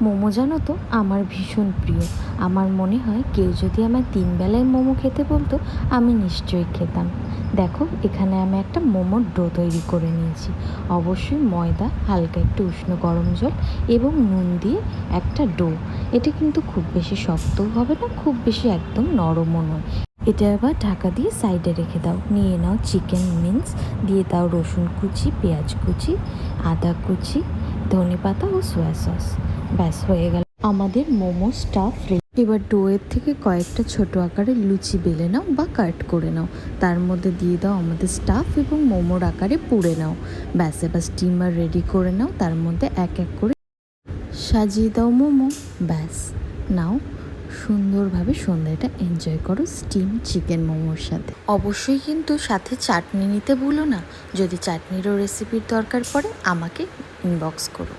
মোমো জানো তো আমার ভীষণ প্রিয়। আমার মনে হয় কেউ যদি আমার 3 বেলায় মোমো খেতে বলতো আমি নিশ্চয়ই খেতাম। দেখো এখানে আমি একটা মোমোর ডো তৈরি করে নিয়েছি। অবশ্যই ময়দা, হালকা একটু উষ্ণ গরম জল এবং নুন দিয়ে একটা ডো। এটা কিন্তু খুব বেশি শক্তও হবে না, খুব বেশি একদম নরমও নয়। এটা আবার ঢাকা দিয়ে সাইডে রেখে দাও। নিয়ে নাও চিকেন মিন্স, দিয়ে দাও রসুন কুচি, পেঁয়াজ কুচি, আদা কুচি, ধনেপাতা ও সয়া সস। ব্যাস হয়ে গেল আমাদের মোমো স্টাফ রেডি। এবার ডোয়ের থেকে কয়েকটা ছোট আকারের লুচি বেলে নাও বা কাট করে নাও, তার মধ্যে দিয়ে দাও আমাদের স্টাফ এবং মোমোর আকারে পুড়ে নাও। ব্যাস এবার স্টিমার রেডি করে নাও, তার মধ্যে এক এক করে সাজিয়ে দাও মোমো। ব্যাস নাও, সুন্দরভাবে সন্ধ্যাটা এনজয় করো স্টিম চিকেন মোমোর সাথে। অবশ্যই কিন্তু সাথে চাটনি নিতে ভুলো না। যদি চাটনিরও রেসিপির দরকার পড়ে আমাকে ইনবক্স করো।